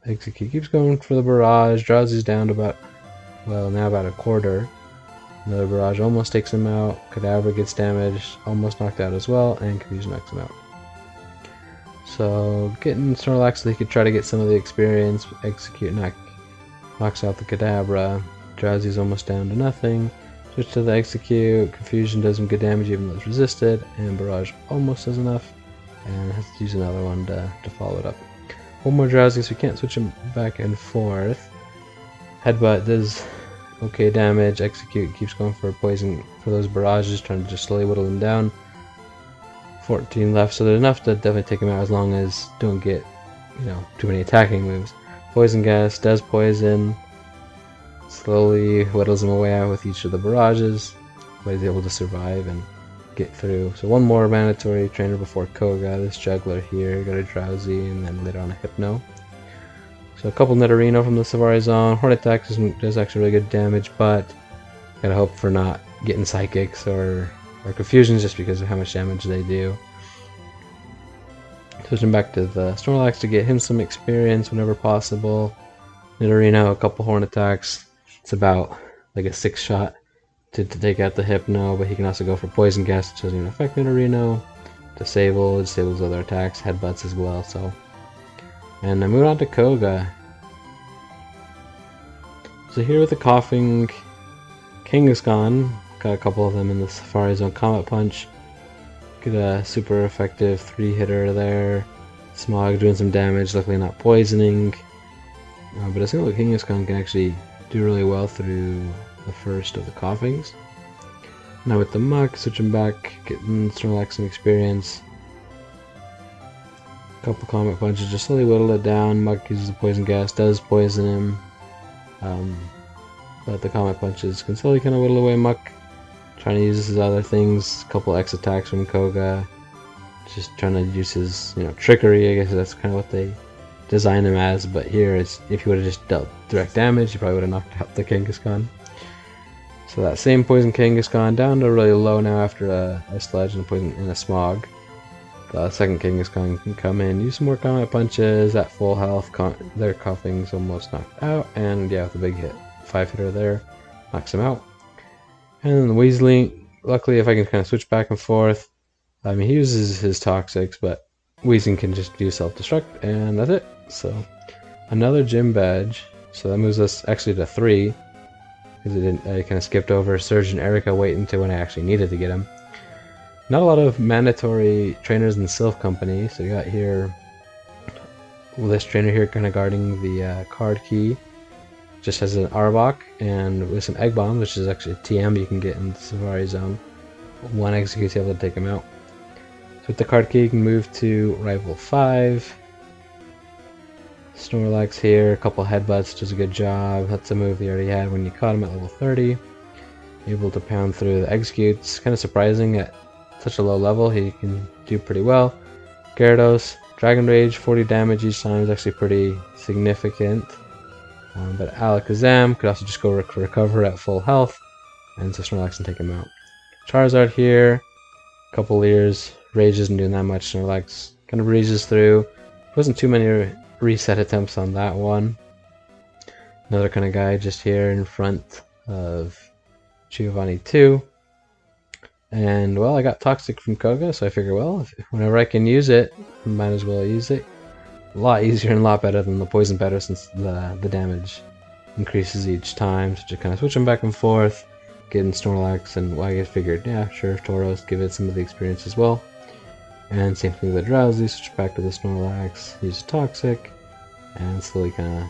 Execute keeps going for the barrage, Drowsy's down to about a quarter. Another barrage almost takes him out. Kadabra gets damaged, almost knocked out as well, and Confusion knocks him out. So getting Snorlax so he could try to get some of the experience. Execute knocks out the Kadabra. Drowsy's almost down to nothing. Switch to the Execute. Confusion does some good damage even though it's resisted, and Barrage almost does enough. and has to use another one to follow it up. One more Drowsy, so we can't switch him back and forth. Headbutt does okay damage. Execute keeps going for poison for those barrages, trying to just slowly whittle them down. 14 left, so there's enough to definitely take him out as long as don't get, too many attacking moves. Poison gas does poison. Slowly whittles him away out with each of the barrages, but he's able to survive and get through. So one more mandatory trainer before Koga. This juggler here got a Drowsy, and then later on a Hypno. So a couple Nidorino from the Safari Zone. Horn Attack does actually really good damage, but gotta hope for not getting psychics or confusions just because of how much damage they do. Switching back to the Snorlax to get him some experience whenever possible. Nidorino, a couple Horn Attacks. It's about like a 6-shot to take out the Hypno, but he can also go for Poison Gas, which doesn't even affect Nidorino. Disables other attacks, Headbutts as well. And I move on to Koga. So here with the Coughing Kangaskhan, got a couple of them in the Safari Zone. Comet Punch, get a super effective 3-hitter there. Smog doing some damage, luckily not poisoning. But I think the Kangaskhan can actually do really well through the first of the Coughings. Now with the Muck, switching back, getting Snorlax some experience. Couple Comet Punches, just slowly whittle it down. Muck uses the Poison Gas, does poison him. But the Comet Punches can slowly kind of whittle away Muck. Trying to use his other things, a couple X attacks from Koga. Just trying to use his, trickery, I guess that's kind of what they designed him as. But here, if he would have just dealt direct damage, he probably would have knocked out the Kangaskhan. So that same Poison Kangaskhan down to really low now after a Sludge and a Poison and a Smog. The second Kangaskhan can come in, use some more Comet Punches at full health. Their Coughing's almost knocked out, and yeah, with a big hit, 5-hitter there, knocks him out. And then the Weezing, luckily if I can kind of switch back and forth, I mean he uses his Toxics, but Weezing can just do self-destruct, and that's it. So another Gym Badge, so that moves us actually to 3, because I kind of skipped over Surge and Erica waiting until when I actually needed to get him. Not a lot of mandatory trainers in the Sylph Company, so you got here this trainer here kind of guarding the card key. Just has an Arbok and with some Egg Bomb, which is actually a TM you can get in the Safari Zone. One Execute's able to take him out. So with the card key you can move to Rival 5. Snorlax here, a couple Headbutts, does a good job. That's a move he already had when you caught him at level 30. Able to pound through the Executes. Kind of surprising at such a low level, he can do pretty well. Gyarados, Dragon Rage, 40 damage each time is actually pretty significant. But Alakazam could also just go recover at full health, and so Snorlax can take him out. Charizard here, couple Leers, Rage isn't doing that much. Snorlax kind of breezes through. Wasn't too many reset attempts on that one. Another kind of guy just here in front of Giovanni 2. And well, I got Toxic from Koga, so I figure, well, whenever I can use it, might as well use it. A lot easier and a lot better than the Poison Powder since the damage increases each time. So just kind of switching back and forth, getting Snorlax, and well, I figured, yeah, sure, Tauros, give it some of the experience as well. And same thing with the Drowsy, switch back to the Snorlax, use Toxic, and slowly kind of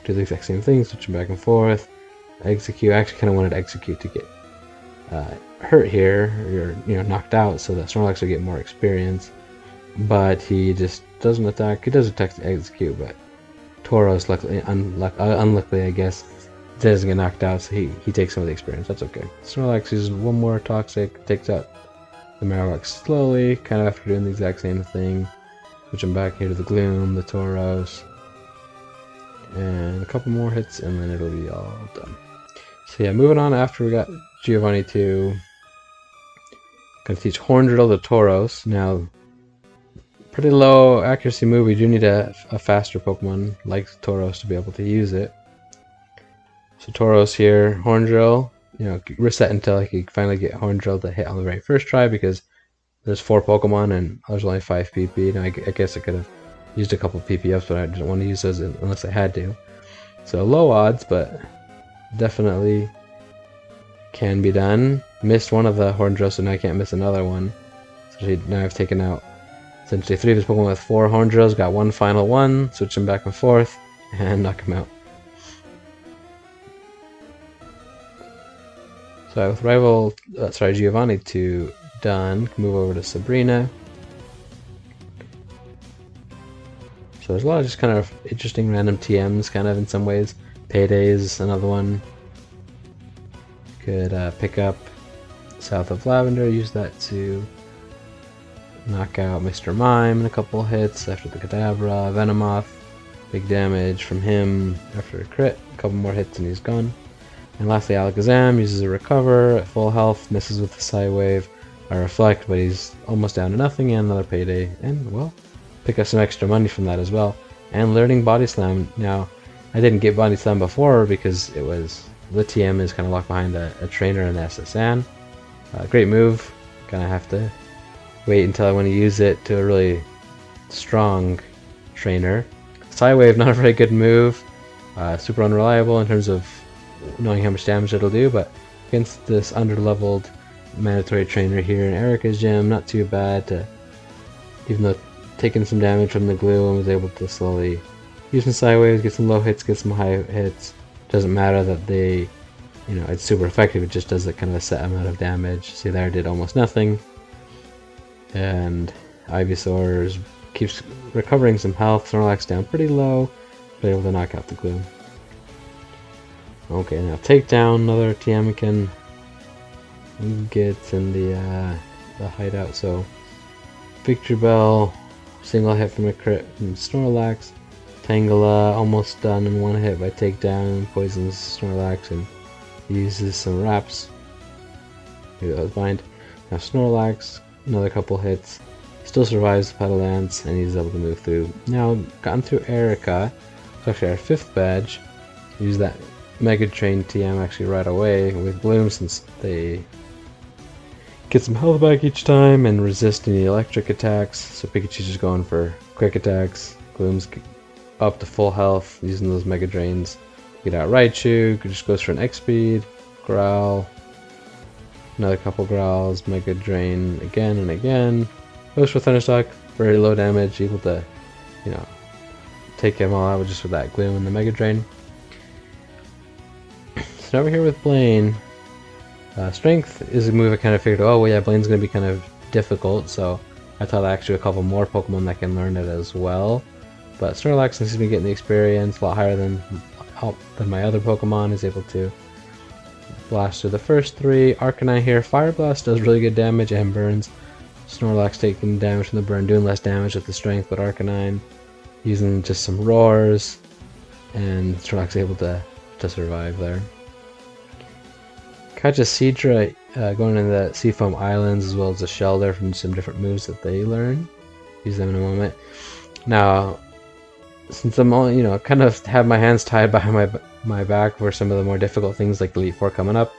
do the exact same thing, switching back and forth. Execute, I actually kind of wanted Execute to get hurt here, or knocked out, so that Snorlax would get more experience. But he just doesn't attack. He does attack to Execute, but Tauros, luckily, unluckily, I guess, doesn't get knocked out, so he takes some of the experience. That's okay. Snorlax uses one more Toxic, takes out the Marowak slowly, kind of after doing the exact same thing. Switching back here to the Gloom, the Tauros, and a couple more hits, and then it'll be all done. So yeah, moving on after we got Giovanni 2. Gonna teach Horndrill to Tauros. Now, pretty low accuracy move. We do need a faster Pokemon like Tauros to be able to use it. So Tauros here, Horndrill, reset until I can finally get Horndrill to hit on the very first try, because there's 4 Pokemon and there's only 5 PP. Now I guess I could have used a couple PP ups, but I didn't want to use those unless I had to. So low odds, but definitely can be done. Missed one of the Horndrill, so now I can't miss another one. So now I've taken out Essentially 3 of his Pokemon with 4 Horn Drills, got one final one, switch him back and forth, and knock him out. So with Giovanni 2 done, can move over to Sabrina. So there's a lot of just kind of interesting random TMs, kind of in some ways. Payday's another one. Could pick up South of Lavender, use that to knock out Mr. Mime in a couple hits after the Kadabra. Venomoth, big damage from him after a crit, a couple more hits and he's gone. And lastly, Alakazam uses a Recover at full health, misses with the Psywave. I Reflect, but he's almost down to nothing, and another Payday. And, well, pick up some extra money from that as well. And learning Body Slam. Now, I didn't get Body Slam before because it was the TM is kind of locked behind a trainer and SSN. Great move. Kind of have to wait until I want to use it to a really strong trainer. Psywave, not a very good move. Super unreliable in terms of knowing how much damage it'll do, but against this under-leveled mandatory trainer here in Erica's gym, not too bad. Even though taking some damage from the glue and was able to slowly use some Psywaves, get some low hits, get some high hits. Doesn't matter that they, it's super effective, it just does a kind of a set amount of damage. See there, did almost nothing. And Ivysaur keeps recovering some health, Snorlax down pretty low, but able to knock out the glue. Okay, now Takedown, another TM we can get in the hideout. So Victreebel, single hit from a crit from Snorlax. Tangela almost done in one hit by Takedown, poisons Snorlax and uses some wraps. Maybe that was bind. Now Snorlax, another couple hits, still survives the Petal Dance and he's able to move through. Now gotten through Erica, it's actually our 5th badge. Use that Mega Train TM actually right away with Bloom since they get some health back each time and resist any electric attacks. So Pikachu's just going for quick attacks. Gloom's up to full health using those Mega Drains. Get out Raichu, just goes for an X-Speed, Growl, another couple Growls, Mega Drain again and again. Goes for Thunderstruck, very low damage, able to, take him all out just with that Gloom and the Mega Drain. So over here with Blaine, Strength is a move I kind of figured, oh well, yeah, Blaine's going to be kind of difficult, so I thought actually a couple more Pokemon that can learn it as well. But Snorlax, since he's been getting the experience a lot higher than my other Pokemon, is able to blast through the first 3. Arcanine here, Fire Blast does really good damage and burns. Snorlax taking damage from the burn, doing less damage with the Strength, but Arcanine using just some Roars, and Snorlax able to survive there. Catch a Seadra going into the Seafoam Islands as well as a Shelter from some different moves that they learn. Use them in a moment. Now, since I'm all, kind of have my hands tied behind my back for some of the more difficult things like the Elite Four coming up,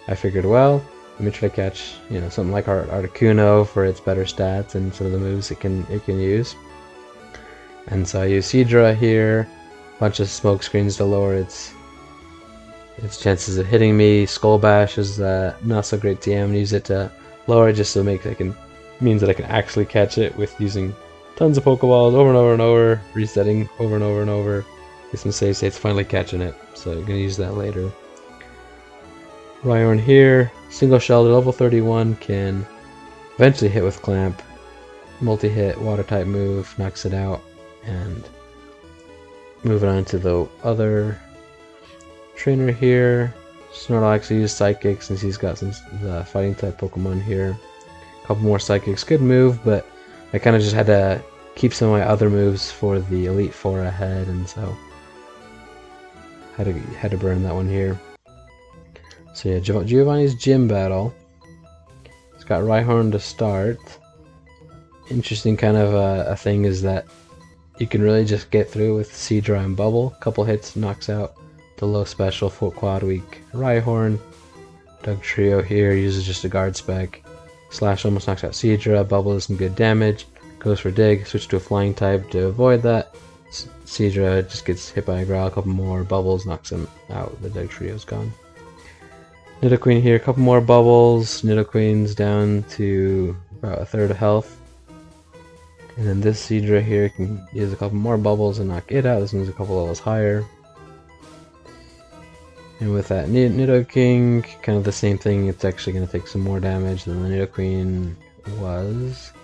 I figured, well, let me try to catch, something like Articuno for its better stats and some of the moves it can use. And so I use Seadra here, bunch of smoke screens to lower its chances of hitting me. Skull Bash is not so great TM, and use it to lower it just so means that I can actually catch it with using tons of Pokeballs over and over and over, resetting over and over and over. Get some save states, finally catching it. So I'm gonna use that later. Rhyhorn here, single Shelter, level 31, can eventually hit with Clamp. Multi-hit, water type move, knocks it out, and moving on to the other trainer here. Snorlax will use Psychic since he's got some fighting type Pokemon here. A couple more Psychics, good move, but I kind of just had to keep some of my other moves for the Elite Four ahead, and so had to burn that one here. So yeah, Giovanni's gym battle. It's got Rhyhorn to start. Interesting kind of a thing is that you can really just get through with Seadra and Bubble. Couple hits knocks out the low special full quad weak Rhyhorn. Dugtrio here uses just a guard spec. Slash almost knocks out Seadra. Bubble does some good damage. Goes for Dig. Switch to a flying type to avoid that. Seadra just gets hit by a Growl. A couple more bubbles knocks him out. The Dugtrio's gone. Nidoqueen here. A couple more bubbles. Nidoqueen's down to about a third of health. And then this Seadra here can use a couple more bubbles and knock it out. This one's a couple levels higher. And with that Nidoking, kind of the same thing. It's actually going to take some more damage than the Nidoqueen was.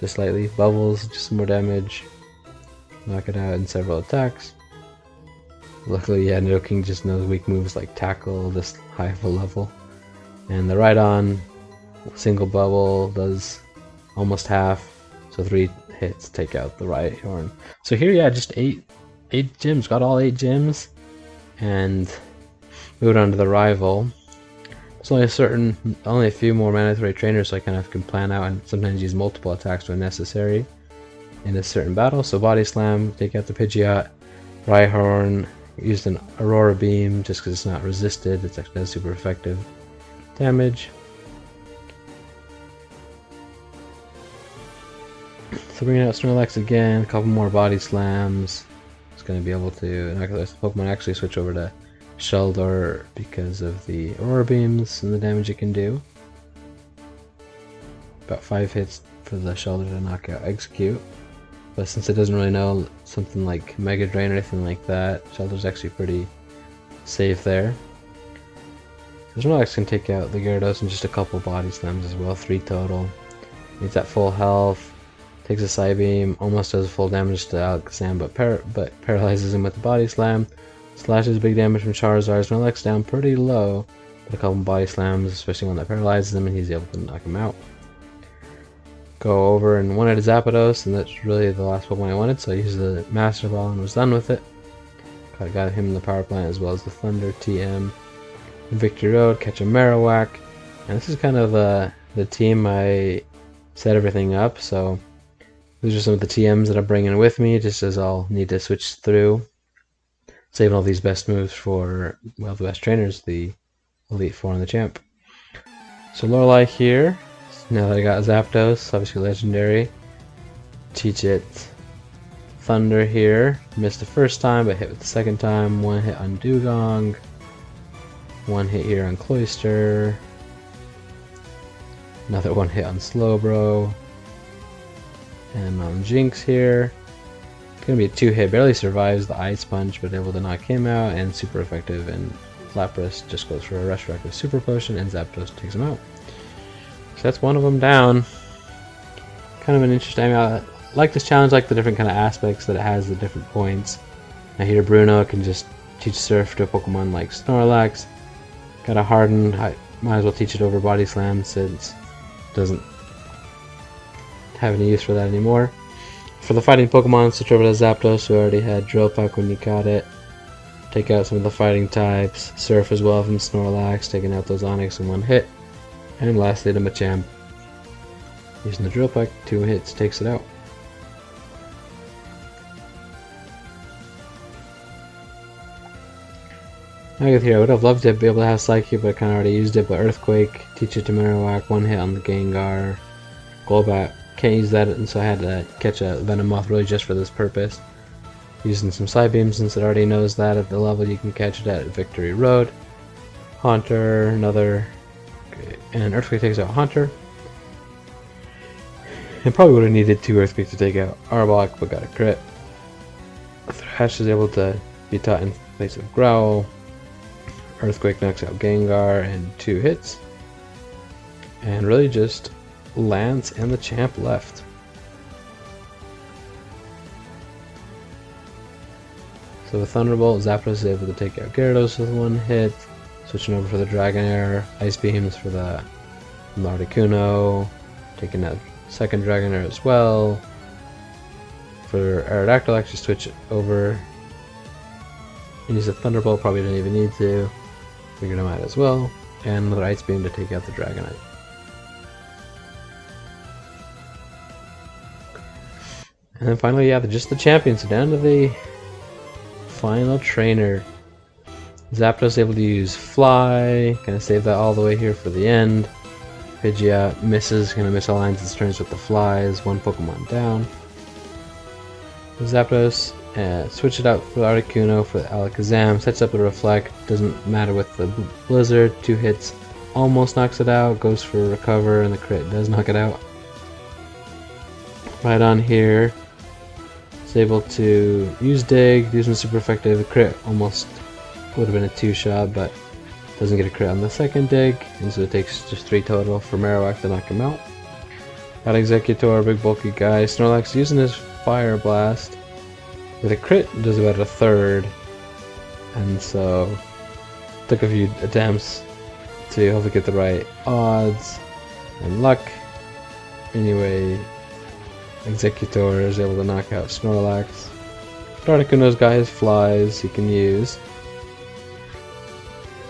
Just slightly. Bubbles, just some more damage. Knock it out in several attacks. Luckily, yeah, Nidoking just knows weak moves like Tackle this high of a level. And the Rhydon, single bubble, does almost half. So 3 hits take out the Rhyhorn. So here, yeah, just 8 gyms. Got all 8 gyms. And moved on to the rival. There's only a few more mandatory trainers, so I kind of can plan out and sometimes use multiple attacks when necessary in a certain battle. So Body Slam, take out the Pidgeot. Rhyhorn, used an Aurora Beam just because it's not resisted. It's actually super effective damage. So bringing out Snorlax again, a couple more Body Slams. It's going to be able to. Pokemon actually switch over to Sheldor because of the Aurora Beams and the damage it can do. About 5 hits for the Sheldor to knock out Execute. But since it doesn't really know something like Mega Drain or anything like that, Sheldor's actually pretty safe there. Snorlax can take out the Gyarados in just a couple Body Slams as well, 3 total. Needs that full health. Takes a Psybeam, almost does full damage to Alakazam, but paralyzes him with the Body Slam. Slashes big damage from Charizard. Snorlax down pretty low, but a couple Body Slams, especially one that paralyzes him, and he's able to knock him out. Go over and one-hit Zapdos, and that's really the last Pokemon I wanted, so I used the Master Ball and was done with it. Got him in the Power Plant as well as the Thunder TM. In Victory Road, catch a Marowak, and this is kind of the team I set everything up, so these are some of the TMs that I'm bringing with me, just as I'll need to switch through. Saving all these best moves for, well, the best trainers, the Elite Four and the Champ. So Lorelei here, now that I got Zapdos, obviously legendary. Teach it Thunder here. Missed the first time, but hit with the second time. 1 hit on Dugong. 1 hit here on Cloyster. Another 1 hit on Slowbro. And on Jinx here. Gonna be a 2-hit, barely survives the Ice Punch, but able to knock him out, and super effective. And Lapras just goes for a Resurrect with Super Potion, and Zapdos takes him out. So that's one of them down. Kind of an interesting. I like this challenge, like the different kind of aspects that it has, the different points. Now here Bruno can just teach Surf to a Pokemon like Snorlax. Got a Harden, I might as well teach it over Body Slam since it doesn't have any use for that anymore. For the fighting Pokemon, switch over to Zapdos, who already had Drill Peck when you got it. Take out some of the fighting types. Surf as well from Snorlax, taking out those Onix in 1 hit. And lastly to Machamp. Using the Drill Peck, 2 hits takes it out. Now here, I would have loved to be able to have Psyche, but I kind of already used it. But Earthquake, teach it to Marowak, 1 hit on the Gengar. Golbat, can't use that, and so I had to catch a Venomoth really just for this purpose. Using some Psybeam since it already knows that at the level you can catch it at Victory Road. Haunter, another, and Earthquake takes out Haunter. And probably would have needed 2 Earthquakes to take out Arbok, but got a crit. Thrash is able to be taught in place of Growl. Earthquake knocks out Gengar in 2 hits. And really just Lance and the Champ left. So with Thunderbolt, Zapdos is able to take out Gyarados with 1 hit. Switching over for the Dragonair, Ice Beams for the Articuno, taking out second Dragonair as well. For Aerodactyl, actually switch it over. Use a Thunderbolt, probably didn't even need to. Figured him out as well. And another Ice Beam to take out the Dragonite. And then finally, yeah, just the champions. So down to the final trainer. Zapdos able to use Fly. Gonna save that all the way here for the end. Pidgeot misses, gonna misalign its turns with the Flies. 1 Pokemon down. Zapdos, switch it out for the Articuno for the Alakazam. Sets up a Reflect. Doesn't matter with the Blizzard. 2 hits. Almost knocks it out. Goes for Recover, and the crit does knock it out. right on here. It's able to use dig, using super effective. The crit almost would have been a 2-shot, but doesn't get a crit on the second dig, and so it takes just 3 total for Marowak to knock him out. Got Executor, big bulky guy. Snorlax using his Fire Blast. With a crit, does about a third, and so took a few attempts to hopefully get the right odds and luck. Anyway, Executor is able to knock out Snorlax. Articuno's got his flies he can use.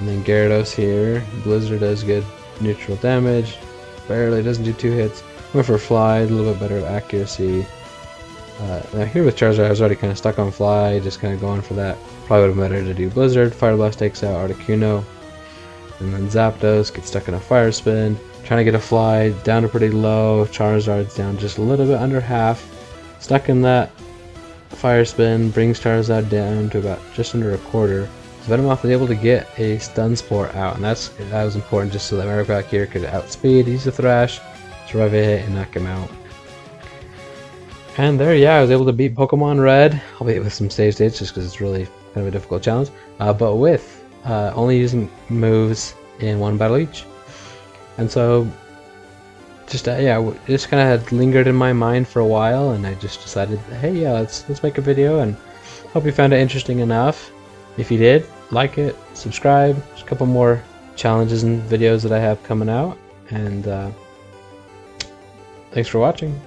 And then Gyarados here. Blizzard does good neutral damage. Barely, doesn't do 2 hits. Went for Fly, a little bit better accuracy. Now here with Charizard, I was already kind of stuck on Fly, just kind of going for that. Probably would have been better to do Blizzard. Fire Blast takes out Articuno. And then Zapdos gets stuck in a Fire Spin. Trying to get a Fly down to pretty low. Charizard's down just a little bit under half. Stuck in that Fire Spin, brings Charizard down to about just under a quarter. So Venomoth is able to get a Stun Spore out, and that was important just so that Marowak here could outspeed, use the Thrash, survive a hit, and knock him out. And there, yeah, I was able to beat Pokemon Red, albeit with some save states just because it's really kind of a difficult challenge, but with only using moves in 1 battle each. And so, just yeah, it just kind of had lingered in my mind for a while, and I just decided, hey, yeah, let's make a video, and hope you found it interesting enough. If you did, like it, subscribe. There's a couple more challenges and videos that I have coming out, and thanks for watching.